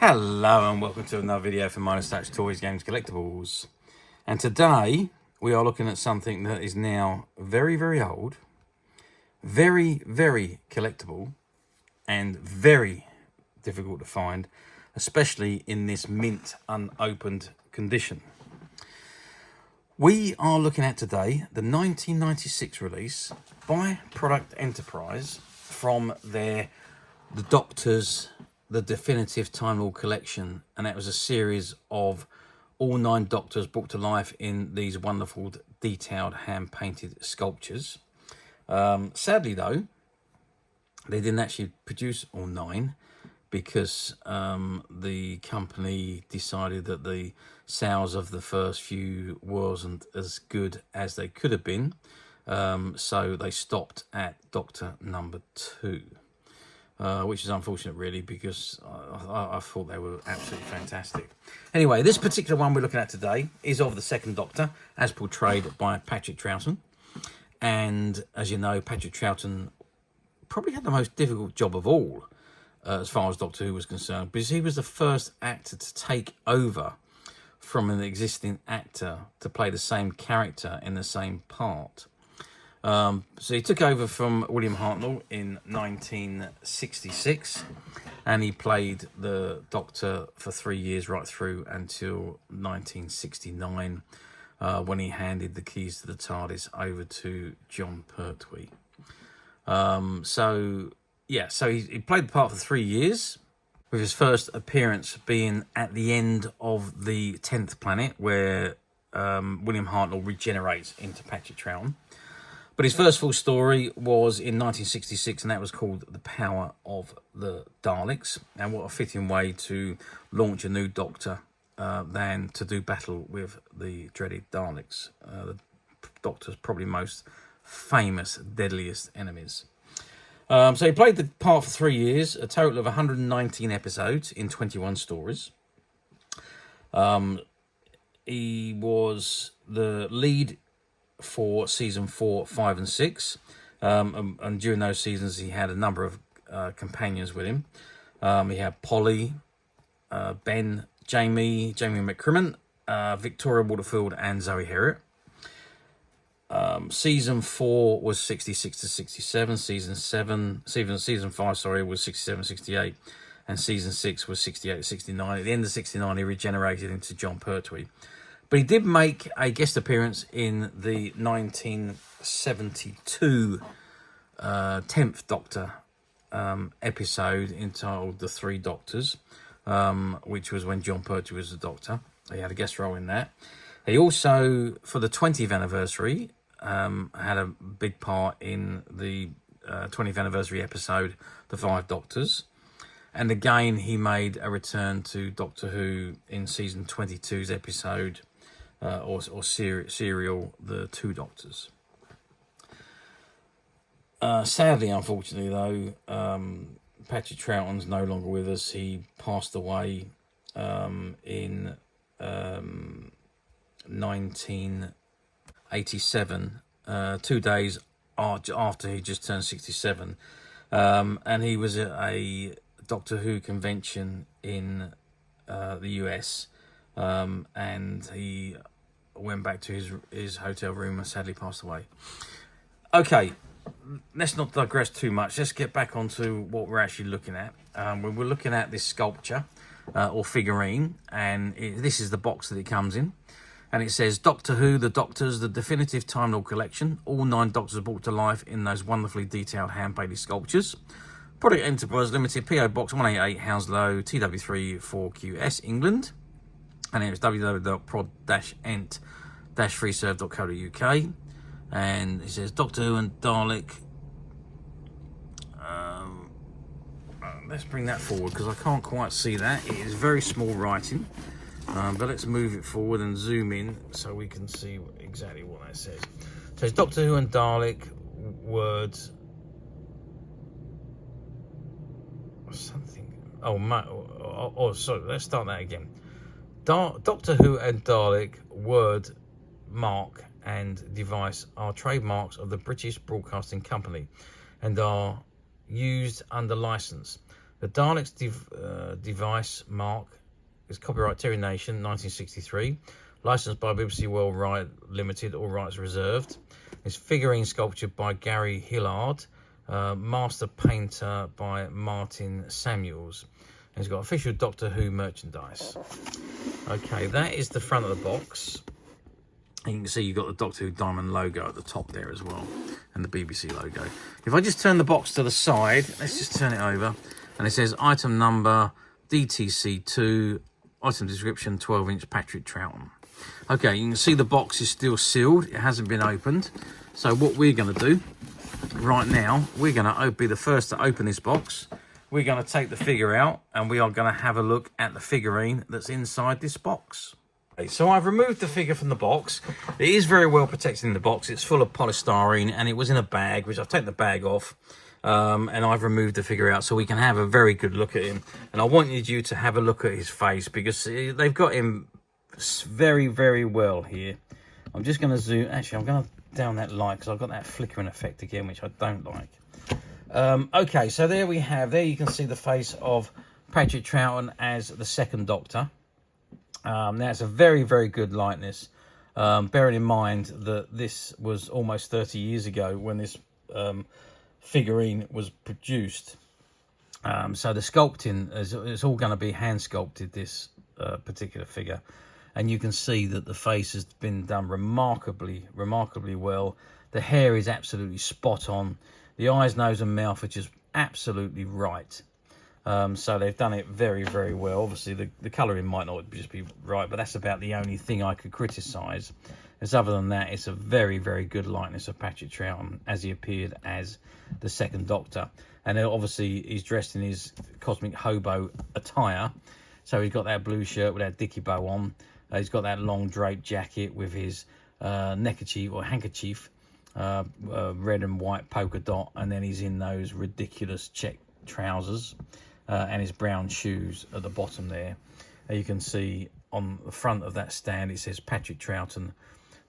Hello and welcome to another video for Minus Touch Toys, Games, Collectibles. And today we are looking at something that is now very, very old, very, very collectible, and very difficult to find, especially in this mint unopened condition. We are looking at today the 1996 release by Product Enterprise from The Doctor's The Definitive Timelord Collection, and that was a series of all 9 Doctors brought to life in these wonderful detailed hand-painted sculptures. Sadly though, they didn't actually produce all 9 because the company decided that the sales of the first few wasn't as good as they could have been, so they stopped at Doctor number 2. Which is unfortunate really, because I thought they were absolutely fantastic. Anyway, this particular one we're looking at today is of the second Doctor as portrayed by Patrick Troughton. And as you know, Patrick Troughton probably had the most difficult job of all as far as Doctor Who was concerned, because he was the first actor to take over from an existing actor to play the same character in the same part. So he took over from William Hartnell in 1966, and he played the Doctor for 3 years right through until 1969, when he handed the keys to the Tardis over to Jon Pertwee. So he played the part for 3 years, with his first appearance being at the end of the 10th planet, where William Hartnell regenerates into Patrick Troughton. But his first full story was in 1966, and that was called The Power of the Daleks. And what a fitting way to launch a new Doctor than to do battle with the dreaded Daleks, the Doctor's probably most famous, deadliest enemies. So he played the part for 3 years, a total of 119 episodes in 21 stories. He was the lead for season 4, 5 and 6, and during those seasons he had a number of companions with him. He had Polly, Ben, Jamie McCrimmon, Victoria Waterfield and Zoe Herriot. Season 4 was 66 to 67, season 5 was 67 68, and season 6 was 68 to 69. At the end of 69 he regenerated into Jon Pertwee. But he did make a guest appearance in the 1972 10th Doctor episode entitled The Three Doctors, which was when Jon Pertwee was the Doctor. He had a guest role in that. He also, for the 20th anniversary, had a big part in the 20th anniversary episode, The Five Doctors. And again, he made a return to Doctor Who in season 22's episode, or serial, The Two Doctors. Sadly, unfortunately, though, Patrick Troughton's no longer with us. He passed away in 1987, 2 days after he just turned 67. And he was at a Doctor Who convention in the US, and he went back to his hotel room and sadly passed away. Okay, let's not digress too much. Let's get back onto what we're actually looking at. We're looking at this sculpture or figurine, and this is the box that it comes in, and it says Doctor Who, The Doctors, The Definitive Timelord Collection, all 9 Doctors brought to life in those wonderfully detailed hand-painted sculptures. Product Enterprise Limited, PO Box 188, Hounslow, TW3 4QS, England. And it was www.prod-ent-freeserve.co.uk. And it says Doctor Who and Dalek. Let's bring that forward because I can't quite see that. It is very small writing. But let's move it forward and zoom in so we can see exactly what that says. So it's Doctor Who and Dalek, words. Something. Sorry, let's start that again. Doctor Who and Dalek, word, mark and device are trademarks of the British Broadcasting Company and are used under license. The Daleks device mark is copyright Terry Nation, 1963. Licensed by BBC Worldwide Limited, all rights reserved. It's figurine sculptured by Gary Hilliard. Master painter by Martin Samuels. And it's got official Doctor Who merchandise. Okay, that is the front of the box. And you can see you've got the Doctor Who Diamond logo at the top there as well, and the BBC logo. If I just turn the box to the side, let's just turn it over, and it says item number DTC2, item description 12-inch Patrick Troughton. Okay, you can see the box is still sealed, it hasn't been opened. So what we're going to do right now, we're going to be the first to open this box. We're going to take the figure out, and we are going to have a look at the figurine that's inside this box. Okay, so I've removed the figure from the box. It is very well protected in the box. It's full of polystyrene, and it was in a bag, which I've taken the bag off, and I've removed the figure out so we can have a very good look at him. And I wanted you to have a look at his face, because they've got him very, very well here. I'm just going to zoom. Actually, I'm going to down that light because I've got that flickering effect again, which I don't like. Okay, so there we have. There you can see the face of Patrick Troughton as the second Doctor. Now, it's a very, very good likeness. Bearing in mind that this was almost 30 years ago when this figurine was produced. So the sculpting, it's all going to be hand sculpted, this particular figure. And you can see that the face has been done remarkably well. The hair is absolutely spot on. The eyes, nose and mouth are just absolutely right. So they've done it very, very well. Obviously, the colouring might not just be right, but that's about the only thing I could criticise. As other than that, it's a very, very good likeness of Patrick Troughton as he appeared as the second Doctor. And then obviously, he's dressed in his Cosmic Hobo attire. So he's got that blue shirt with that dicky bow on. He's got that long draped jacket with his neckerchief or handkerchief, red and white polka dot, and then he's in those ridiculous check trousers and his brown shoes at the bottom there. You can see on the front of that stand it says Patrick Troughton,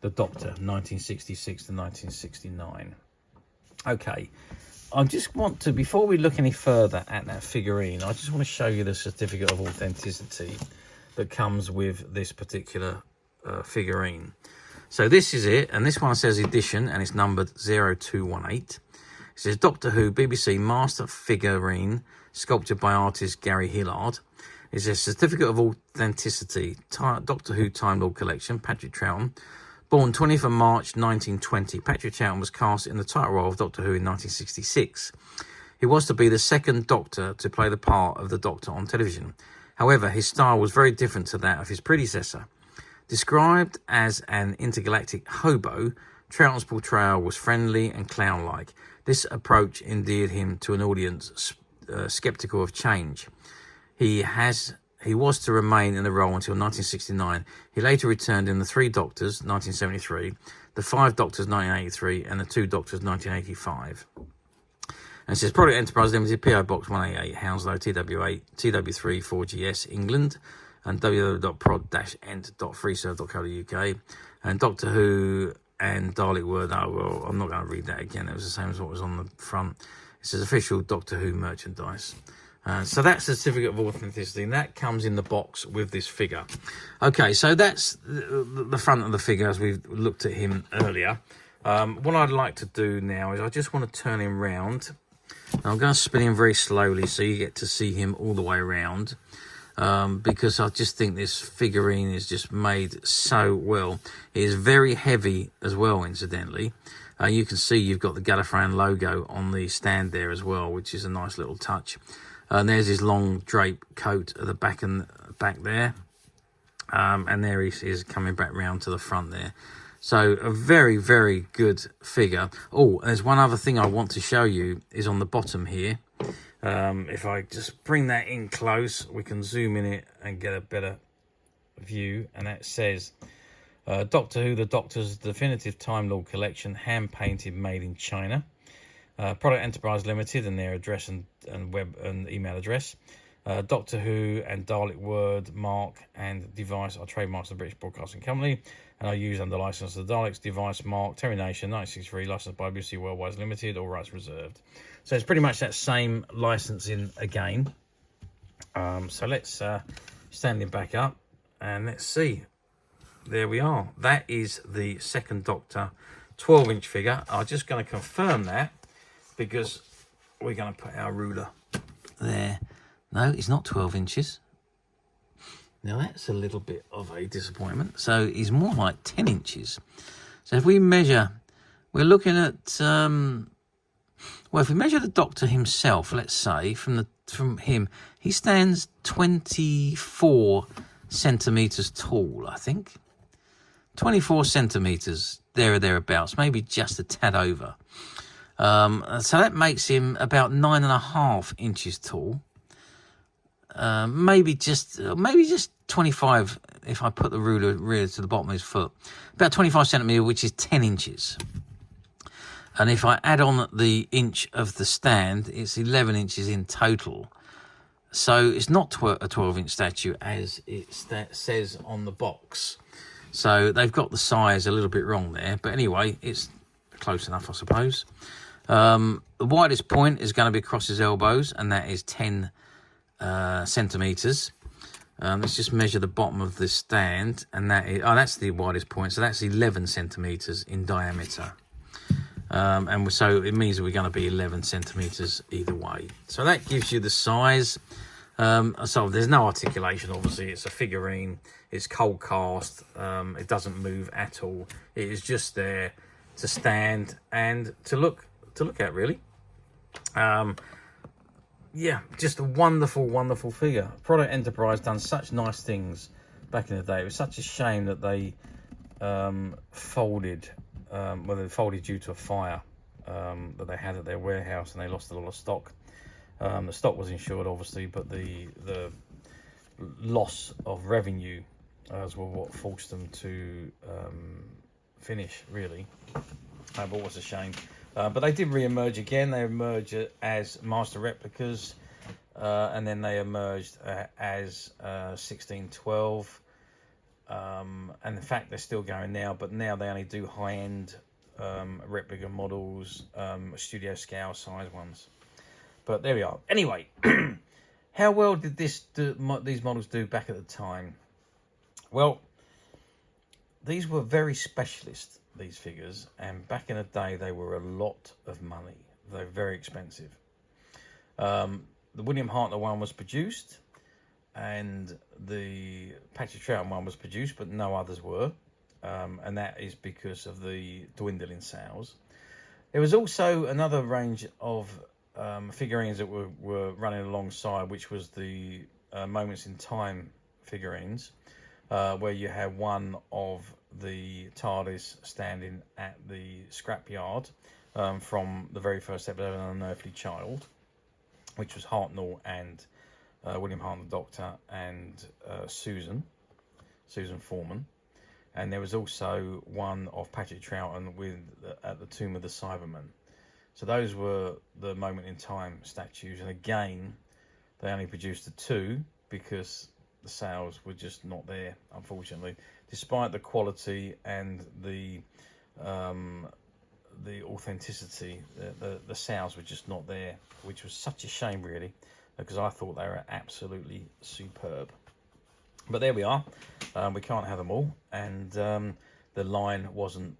the Doctor, 1966 to 1969. Okay, I just want to, before we look any further at that figurine, I just want to show you the certificate of authenticity that comes with this particular figurine. So this is it, and this one says edition, and it's numbered 0218. It says Doctor Who BBC Master Figurine, sculptured by artist Gary Hilliard. It says certificate of authenticity, Doctor Who Time Lord collection, Patrick Troughton. Born 20th of March 1920, Patrick Troughton was cast in the title role of Doctor Who in 1966. He was to be the second Doctor to play the part of the Doctor on television. However, his style was very different to that of his predecessor. Described as an intergalactic hobo, Troughton's portrayal was friendly and clown-like. This approach endeared him to an audience sceptical of change. He was to remain in the role until 1969. He later returned in The Three Doctors, 1973, The Five Doctors, 1983, and The Two Doctors, 1985. And it says Product Enterprise Limited, PO Box 188, Hounslow, TW8, TW3 4GS, England, and www.prod-ent.freeserve.co.uk. And Doctor Who and Dalek Word. Oh, well, I'm not going to read that again. It was the same as what was on the front. It says official Doctor Who merchandise. So that's the certificate of authenticity, and that comes in the box with this figure. Okay, so that's the front of the figure as we've looked at him earlier. What I'd like to do now is I just want to turn him round. I'm going to spin him very slowly so you get to see him all the way around, because I just think this figurine is just made so well. It is very heavy as well, incidentally. You can see you've got the Gallifreyan logo on the stand there as well, which is a nice little touch. And there's his long drape coat at the back and back there. And there he is coming back round to the front there. So a very, very good figure. Oh, there's one other thing I want to show you is on the bottom here. If I just bring that in close, we can zoom in it and get a better view. And that says, Doctor Who, the Doctor's Definitive Time Lord Collection, hand-painted, made in China. Product Enterprise Limited, and their address and web and email address. Doctor Who and Dalek Word, mark and device are trademarks of the British Broadcasting Company and are used under license of the Daleks device mark, Terry Nation, 1963, licensed by BBC Worldwide Limited, all rights reserved. So it's pretty much that same licensing again. So let's stand him back up and let's see. There we are. That is the second Doctor 12-inch figure. I'm just going to confirm that because we're going to put our ruler there. No, it's not 12 inches. Now that's a little bit of a disappointment. So he's more like 10 inches. So if we measure, we're looking at, well, if we measure the Doctor himself, let's say, from him, he stands 24 centimetres tall, I think. 24 centimetres, there or thereabouts, maybe just a tad over. So that makes him about 9.5 inches tall. Maybe just 25 if I put the ruler to the bottom of his foot. About 25 centimetres, which is 10 inches. And if I add on the inch of the stand, it's 11 inches in total. So it's not a 12-inch statue as it says on the box. So they've got the size a little bit wrong there. But anyway, it's close enough, I suppose. The widest point is going to be across his elbows, and that is 10 centimetres. Let's just measure the bottom of the stand, and that's the widest point. So that's 11 centimetres in diameter. And so it means that we're going to be 11 centimetres either way. So that gives you the size. So there's no articulation, obviously. It's a figurine. It's cold cast. It doesn't move at all. It is just there to stand and to look at, really. Yeah, just a wonderful, wonderful figure. Product Enterprise done such nice things back in the day. It was such a shame that they folded. Well, they folded due to a fire that they had at their warehouse, and they lost a lot of stock. The stock was insured, obviously, but the loss of revenue was what forced them to finish, really. But what's a shame. But they did re-emerge again. They emerged as Master Replicas, and then they emerged as 1612. And in fact, they're still going now, but now they only do high-end replica models, studio scale size ones. But there we are. Anyway, how well did these models do back at the time? Well, these were very specialist, these figures, and back in the day they were a lot of money. They're very expensive. The William Hartnell one was produced, and the Patrick Troughton one was produced, but no others were, and that is because of the dwindling sales. There was also another range of figurines that were running alongside, which was the Moments in Time figurines, where you had one of the Tardis standing at the scrapyard from the very first episode of An Unearthly Child, which was Hartnell and William Hartnell Doctor and Susan Foreman. And there was also one of Patrick Troughton at the Tomb of the Cybermen. So those were the Moment in Time statues, and again they only produced the two because the sales were just not there, unfortunately. Despite the quality and the authenticity, the sales were just not there, which was such a shame, really, because I thought they were absolutely superb. But there we are. We can't have them all, and the line wasn't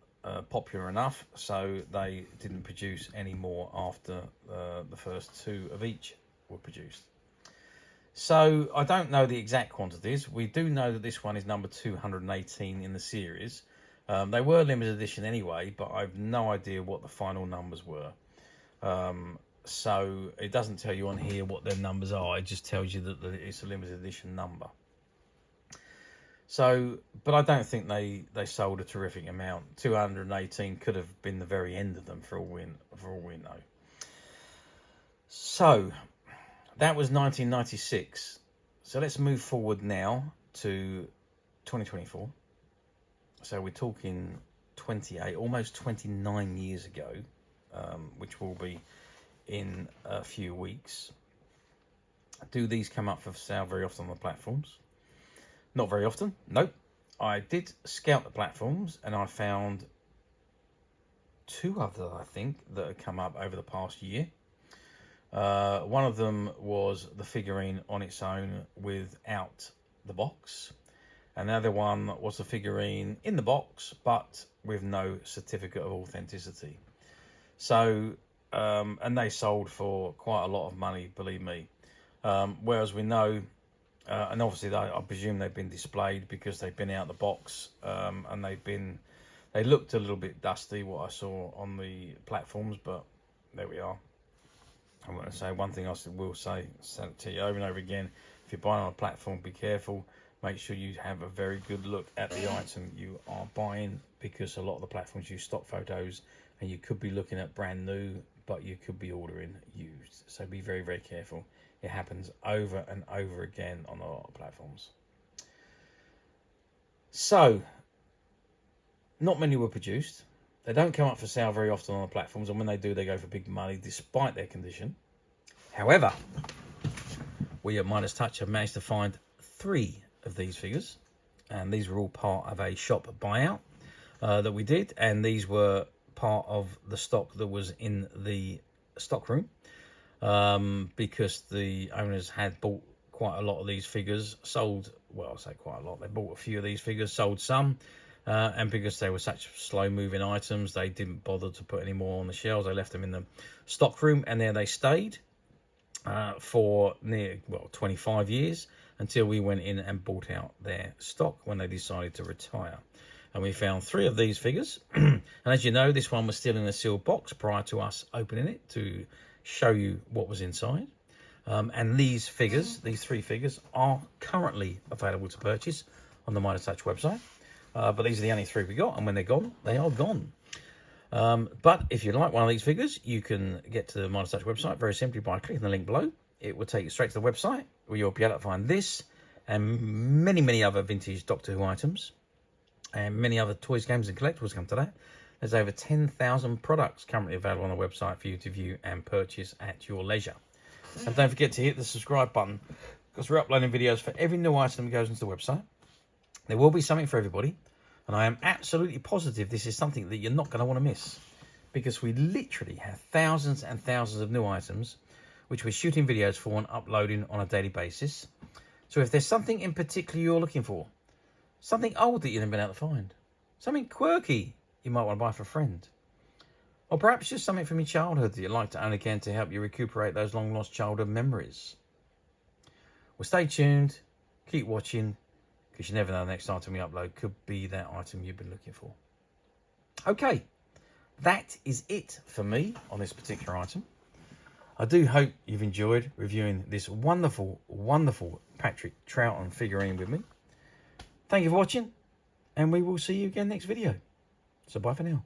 popular enough, so they didn't produce any more after the first two of each were produced. So I don't know the exact quantities. We do know that this one is number 218 in the series. They were limited edition anyway, but I've no idea what the final numbers were. So it doesn't tell you on here what their numbers are. It just tells you that it's a limited edition number. So, but I don't think they sold a terrific amount. 218 could have been the very end of them for all we know. So that was 1996. So let's move forward now to 2024. So we're talking 28, almost 29 years ago, which will be in a few weeks. Do these come up for sale very often on the platforms? Not very often, nope. I did scout the platforms, and I found two others, I think, that have come up over the past year. One of them was the figurine on its own without the box, and the other one was the figurine in the box but with no certificate of authenticity. So and they sold for quite a lot of money, believe me. Whereas we know, and obviously I presume they've been displayed because they've been out of the box, and they looked a little bit dusty, what I saw on the platforms, but there we are. I'm going to say one thing I will say to you over and over again: if you're buying on a platform, be careful. Make sure you have a very good look at the item you are buying, because a lot of the platforms use stock photos, and you could be looking at brand new, but you could be ordering used. So be very, very careful. It happens over and over again on a lot of platforms. So, not many were produced. They don't come up for sale very often on the platforms, and when they do, they go for big money despite their condition. However, we at Midas Touch have managed to find 3 of these figures, and these were all part of a shop buyout that we did, and these were part of the stock that was in the stock room, because the owners had bought quite a lot of these figures, sold, well, I'll say quite a lot, they bought a few of these figures, sold some, and because they were such slow moving items, they didn't bother to put any more on the shelves. They left them in the stock room, and there they stayed for near, well, 25 years, until we went in and bought out their stock when they decided to retire. And we found 3 of these figures. And as you know, this one was still in a sealed box prior to us opening it to show you what was inside. And these figures, these 3 figures, are currently available to purchase on the Midas Touch website. But these are the only 3 we got, and when they're gone, they are gone. But if you like one of these figures, you can get to the Midas Touch website very simply by clicking the link below. It will take you straight to the website, where you'll be able to find this and many, many other vintage Doctor Who items, and many other toys, games and collectibles come to that. There's over 10,000 products currently available on the website for you to view and purchase at your leisure. And don't forget to hit the subscribe button, because we're uploading videos for every new item that goes into the website. There will be something for everybody, and I am absolutely positive this is something that you're not going to want to miss, because we literally have thousands and thousands of new items which we're shooting videos for and uploading on a daily basis. So if there's something in particular you're looking for, something old that you've never been able to find, something quirky you might want to buy for a friend, or perhaps just something from your childhood that you'd like to own again to help you recuperate those long lost childhood memories, well, stay tuned, keep watching, because you never know, the next item we upload could be that item you've been looking for. Okay, that is it for me on this particular item. I do hope you've enjoyed reviewing this wonderful, wonderful Patrick Troughton figurine with me. Thank you for watching, and we will see you again next video. So bye for now.